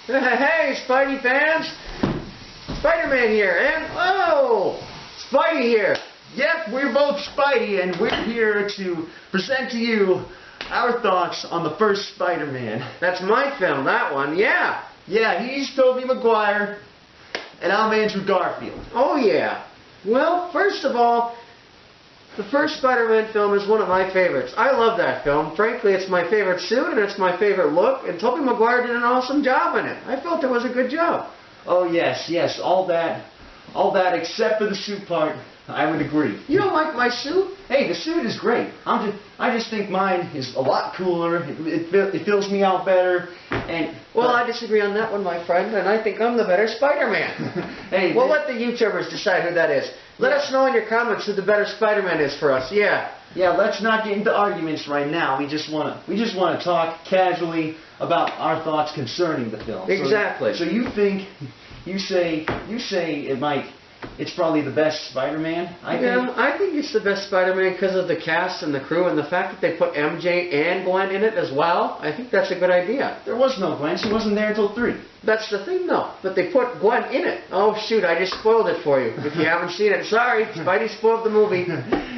Hey, Spidey fans! Spider-Man here, and oh, Spidey here. Yep, we're both Spidey, and we're here to present to you our thoughts on the first Spider-Man. That's my film, that one, yeah. Yeah, he's Tobey Maguire, and I'm Andrew Garfield. Oh, yeah. Well, first of all, the first Spider-Man film is one of my favorites. I love that film. Frankly, it's my favorite suit, and it's my favorite look, and Tobey Maguire did an awesome job in it. I felt it was a good job. Oh, yes, all that except for the suit part, I would agree. You don't like my suit? Hey, the suit is great. I just think mine is a lot cooler. It fills me out better. Well, I disagree on that one, my friend, and I think I'm the better Spider-Man. Hey, we'll let the YouTubers decide who that is. Let us know in your comments who the better Spider-Man is for us. Yeah. Yeah, let's not get into arguments right now. We just want to talk casually about our thoughts concerning the film. Exactly. So you say it's probably the best Spider-Man? I think it's the best Spider-Man because of the cast and the crew and the fact that they put MJ and Gwen in it as well. I think that's a good idea. There was no Gwen. She wasn't there until 3. That's the thing, though. But they put Gwen in it. Oh, shoot, I just spoiled it for you. If you haven't seen it, sorry. Spidey spoiled the movie.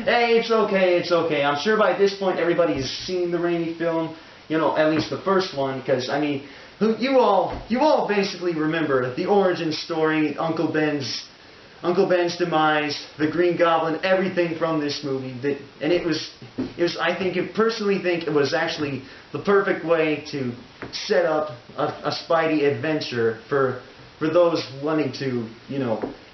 Hey, it's okay. I'm sure by this point everybody has seen the Raimi film. You know, at least the first one, because, I mean, you all basically remember the origin story, Uncle Ben's demise, the Green Goblin, everything from this movie. I personally think it was actually the perfect way to set up a Spidey adventure for those wanting to,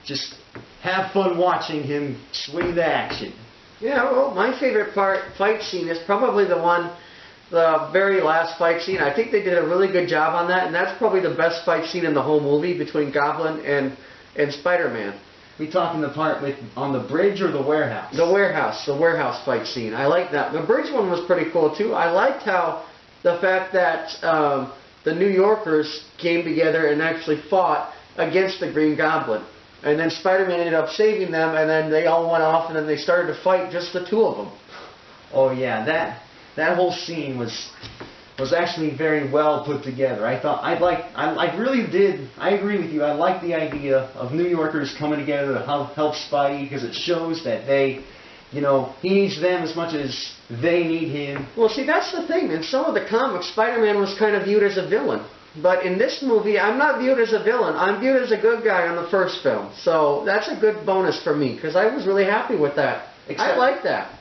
just have fun watching him swing the action. Yeah, well, my favorite fight scene is probably the very last fight scene. I think they did a really good job on that, and that's probably the best fight scene in the whole movie between Goblin and Spider-Man. We talking the part on the bridge or the warehouse? The warehouse fight scene. I like that. The bridge one was pretty cool too. I liked how the fact that the New Yorkers came together and actually fought against the Green Goblin. And then Spider-Man ended up saving them, and then they all went off, and then they started to fight, just the two of them. Oh yeah, that whole scene was actually very well put together. I really did. I agree with you. I like the idea of New Yorkers coming together to help Spidey, because it shows that he needs them as much as they need him. Well, see, that's the thing. In some of the comics, Spider-Man was kind of viewed as a villain. But in this movie, I'm not viewed as a villain. I'm viewed as a good guy on the first film. So that's a good bonus for me, because I was really happy with that. I like that.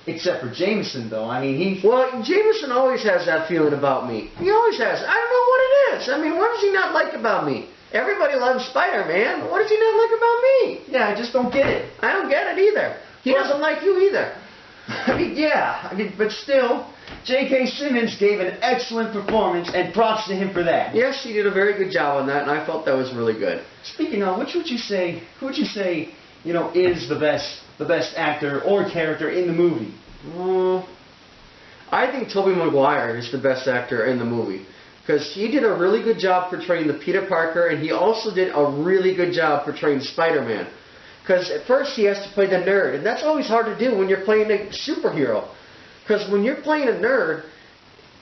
Except for Jameson, though. I mean, Well, Jameson always has that feeling about me. He always has. I don't know what it is. I mean, what does he not like about me? Everybody loves Spider-Man. What does he not like about me? Yeah, I just don't get it. I don't get it either. He doesn't like you either. But still, J.K. Simmons gave an excellent performance, and props to him for that. Yes, he did a very good job on that, and I felt that was really good. Speaking of, who would you say, is the best actor or character in the movie? I think Tobey Maguire is the best actor in the movie, because he did a really good job portraying the Peter Parker, and he also did a really good job portraying Spider-Man. Because at first he has to play the nerd, and that's always hard to do when you're playing a superhero. Because when you're playing a nerd,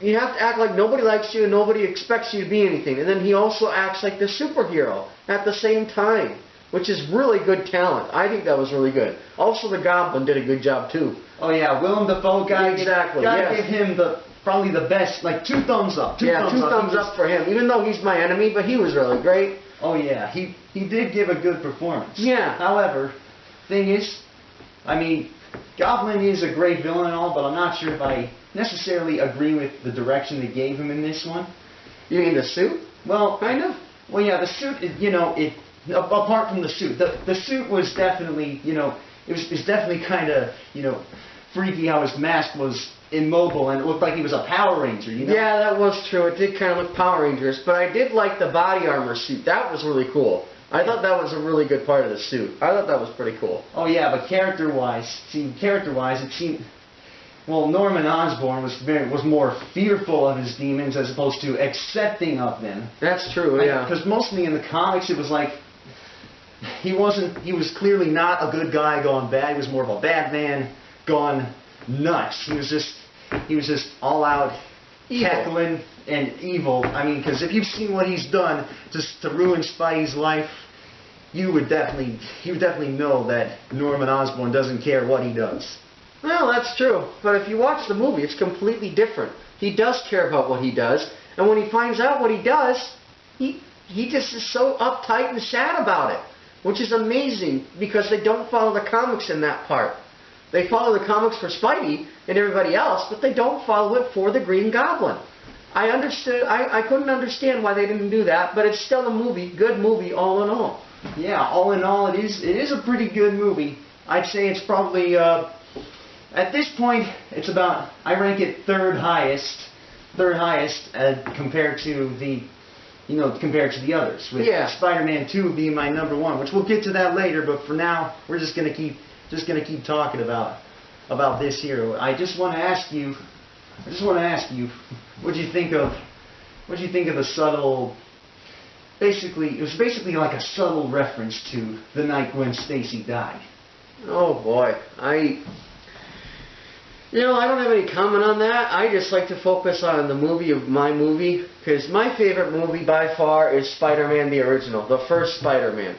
you have to act like nobody likes you and nobody expects you to be anything. And then he also acts like the superhero at the same time, which is really good talent. I think that was really good. Also, the Goblin did a good job too. Oh yeah, Willem Dafoe guy. Exactly. Gotta give him probably the best, like 2 thumbs up. Two thumbs up for him. Even though he's my enemy, but he was really great. Oh yeah, he did give a good performance. Yeah. However, thing is, I mean, Goblin is a great villain and all, but I'm not sure if I necessarily agree with the direction they gave him in this one. You mean the suit? Well, kind of. Well, yeah, the suit. Apart from the suit, the suit was definitely, it was definitely kind of, freaky how his mask was immobile and it looked like he was a Power Ranger, Yeah, that was true. It did kind of look Power Rangers, but I did like the body armor suit. That was really cool. I thought that was a really good part of the suit. I thought that was pretty cool. Oh yeah, but character-wise, it seemed, well, Norman Osborn was more fearful of his demons as opposed to accepting of them. That's true, yeah. Because mostly in the comics it was like, he was clearly not a good guy gone bad. He was more of a bad man gone nuts. He was just all out evil. cackling, and evil. I mean, because if you've seen what he's done to ruin Spidey's life, you would definitely know that Norman Osborn doesn't care what he does. Well, that's true. But if you watch the movie, it's completely different. He does care about what he does, and when he finds out what he does, he just is so uptight and sad about it, which is amazing because they don't follow the comics in that part. They follow the comics for Spidey and everybody else, but they don't follow it for the Green Goblin. I couldn't understand why they didn't do that, but it's still a movie, good movie all in all. Yeah, all in all, it is a pretty good movie. I'd say it's probably at this point it's about, I rank it third highest compared to the others. With Spider-Man 2 being my number 1, which we'll get to that later. But for now, we're just gonna keep talking about this here. I just want to ask you, what do you think of the subtle? It was basically like a subtle reference to the night Gwen Stacy died. Oh boy, I don't have any comment on that. I just like to focus on the movie of my movie, because my favorite movie by far is Spider-Man the original, the first Spider-Man.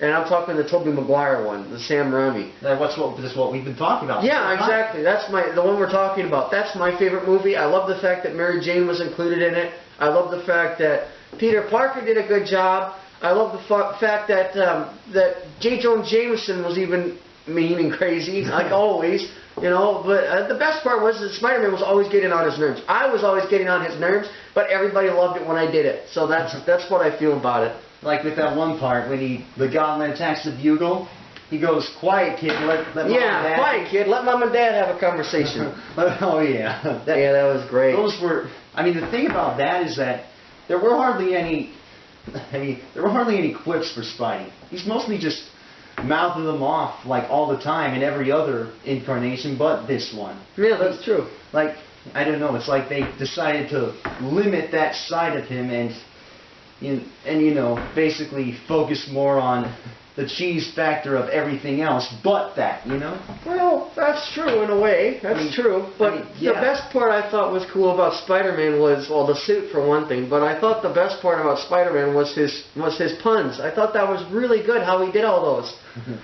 And I'm talking the Tobey Maguire one, the Sam Raimi. That's what we've been talking about. Yeah, exactly. That's the one we're talking about. That's my favorite movie. I love the fact that Mary Jane was included in it. I love the fact that Peter Parker did a good job. I love the fact that J. Jonah Jameson was even mean and crazy, like always. But the best part was that Spider-Man was always getting on his nerves. I was always getting on his nerves, but everybody loved it when I did it. So that's what I feel about it. Like with that one part when the Goblin attacks the Bugle, he goes, "Quiet, kid. Let Mom and Dad." Quiet, kid. Let Mom and Dad have a conversation. Oh yeah. That was great. Those were. I mean, the thing about that is that there were hardly any quips for Spidey. He's mostly just mouthing them off like all the time in every other incarnation, but this one. Yeah, that's true. Like, I don't know. It's like they decided to limit that side of him and basically focus more on the cheese factor of everything else, but that, Well, that's true in a way. That's true. But the best part I thought was cool about Spider-Man was, well, the suit for one thing. But I thought the best part about Spider-Man was his puns. I thought that was really good how he did all those.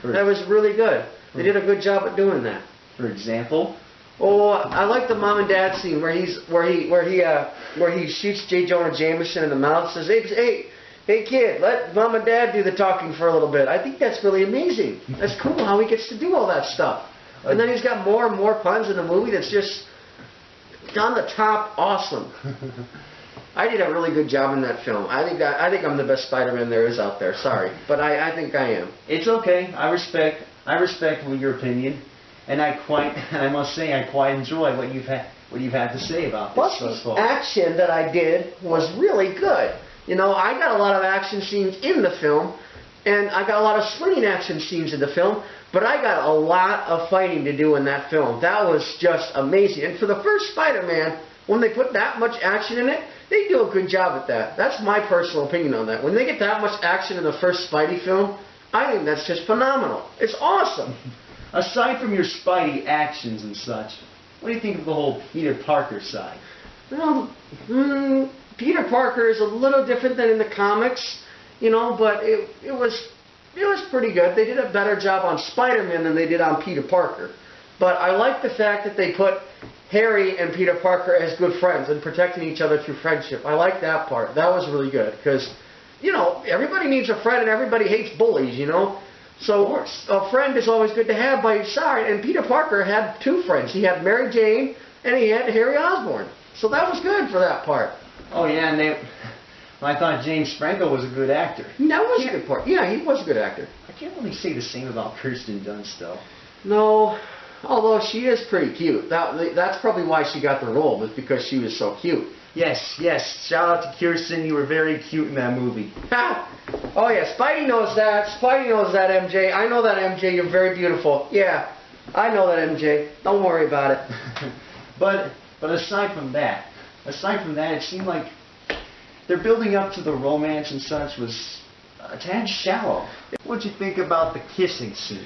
That was really good. They did a good job at doing that. For example. Oh, I like the mom and dad scene where he shoots J. Jonah Jameson in the mouth. Says, "Hey kid, let mom and dad do the talking for a little bit." I think that's really amazing. That's cool how he gets to do all that stuff. And then he's got more and more puns in the movie. That's just on the top awesome. I did a really good job in that film. I think I'm the best Spider-Man there is out there. Sorry, but I think I am. It's okay. I respect your opinion. And I must say, I quite enjoy what you've had to say about this thus far. The action that I did was really good. I got a lot of action scenes in the film, and I got a lot of swinging action scenes in the film, but I got a lot of fighting to do in that film. That was just amazing. And for the first Spider-Man, when they put that much action in it, they do a good job at that. That's my personal opinion on that. When they get that much action in the first Spidey film, I think that's just phenomenal. It's awesome. Aside from your Spidey actions and such, what do you think of the whole Peter Parker side? Well, Peter Parker is a little different than in the comics, but it was pretty good. They did a better job on Spider-Man than they did on Peter Parker. But I like the fact that they put Harry and Peter Parker as good friends and protecting each other through friendship. I like that part. That was really good because, everybody needs a friend and everybody hates bullies, So a friend is always good to have by your side. And Peter Parker had two friends. He had Mary Jane and he had Harry Osborn. So that was good for that part. Oh yeah, and I thought James Franco was a good actor. That was a good part. Yeah, he was a good actor. I can't really say the same about Kirsten Dunst though. No, although she is pretty cute. That's probably why she got the role, was because she was so cute. Yes. Shout out to Kirsten. You were very cute in that movie. Oh yeah, Spidey knows that. Spidey knows that, MJ. I know that, MJ. You're very beautiful. Yeah, I know that, MJ. Don't worry about it. But aside from that, it seemed like their building up to the romance and such was a tad shallow. What'd you think about the kissing scene?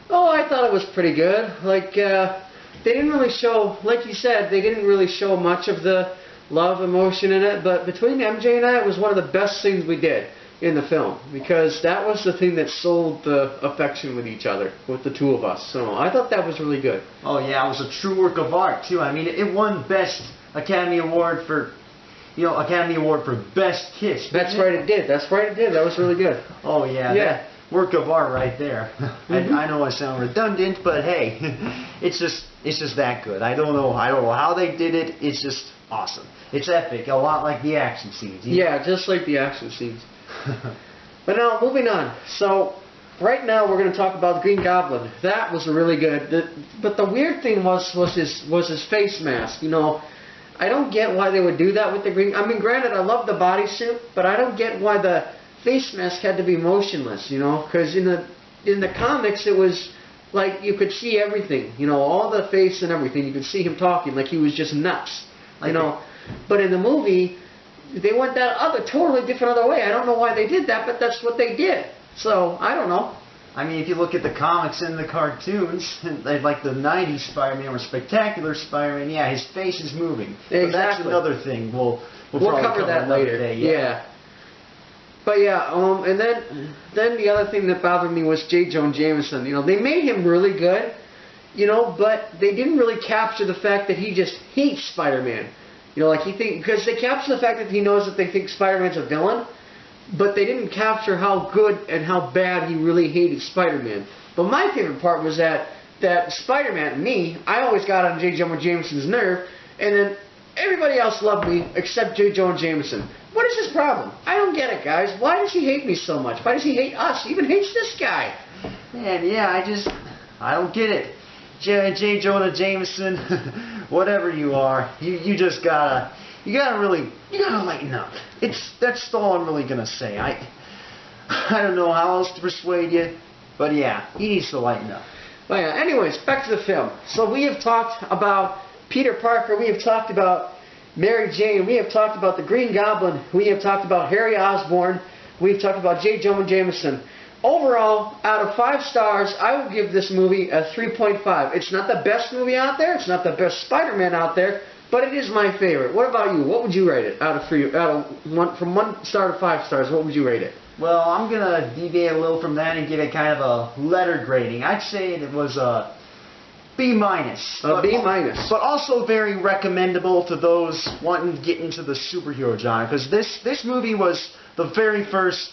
Oh, I thought it was pretty good. They didn't really show, like you said, they didn't really show much of the love, emotion in it. But between MJ and I, it was one of the best things we did in the film, because that was the thing that sold the affection with each other, with the two of us. So I thought that was really good. Oh yeah, it was a true work of art too. I mean, it won Best Academy Award for, Academy Award for Best Kiss. That's right, it did. That's right, it did. That was really good. Oh yeah, yeah. Work of art right there. I know I sound redundant, but hey, it's just that good. I don't know how they did it. It's just awesome. It's epic, a lot like the action scenes. Yeah, just like the action scenes. But now, moving on. So, right now we're going to talk about Green Goblin. That was really good. But the weird thing was his face mask. I don't get why they would do that with the Green. I mean, granted, I love the bodysuit, but I don't get why the face mask had to be motionless. Because in the comics it was like you could see everything. All the face and everything. You could see him talking like he was just nuts. But in the movie, they went that totally different other way. I don't know why they did that, but that's what they did. So, I don't know. I mean, if you look at the comics and the cartoons, like the 90s Spider-Man or Spectacular Spider-Man, yeah, his face is moving. Exactly. But that's another thing. We'll cover that later. Day, yeah. But yeah, and then the other thing that bothered me was J. Jonah Jameson. They made him really good, but they didn't really capture the fact that he just hates Spider-Man. Because they capture the fact that he knows that they think Spider-Man's a villain, but they didn't capture how good and how bad he really hated Spider-Man. But my favorite part was that Spider-Man, I always got on J. Jonah Jameson's nerve, and then everybody else loved me except J. Jonah Jameson. What is his problem? I don't get it, guys. Why does he hate me so much? Why does he hate us? He even hates this guy. Man, yeah, I don't get it. J. Jonah Jameson, whatever you are, you just gotta lighten up. That's all I'm really gonna say. I don't know how else to persuade you, but yeah, he needs to lighten up. Well, yeah. Anyways, back to the film. So we have talked about Peter Parker. We have talked about Mary Jane. We have talked about the Green Goblin. We have talked about Harry Osborn. We've talked about J. Jonah Jameson. Overall, out of 5 stars, I will give this movie a 3.5. It's not the best movie out there. It's not the best Spider-Man out there, but it is my favorite. What about you? What would you rate it from 1 star to 5 stars? What would you rate it? Well, I'm gonna deviate a little from that and give it kind of a letter grading. I'd say it was a B-. A B-. But also very recommendable to those wanting to get into the superhero genre, because this movie was the very first,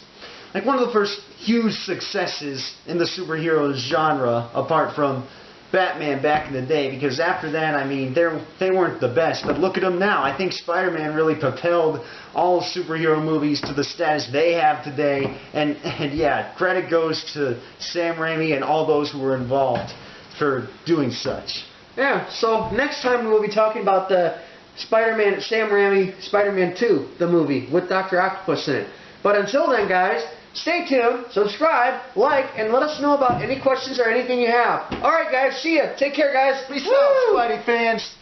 one of the first huge successes in the superhero genre, apart from Batman back in the day, because after that, I mean, they weren't the best. But look at them now. I think Spider-Man really propelled all superhero movies to the status they have today. And yeah, credit goes to Sam Raimi and all those who were involved for doing such. Yeah, so next time we'll be talking about the Spider-Man, Sam Raimi, Spider-Man 2, the movie, with Dr. Octopus in it. But until then, guys, stay tuned, subscribe, like, and let us know about any questions or anything you have. Alright, guys, see ya. Take care, guys. Peace out, Spidey fans.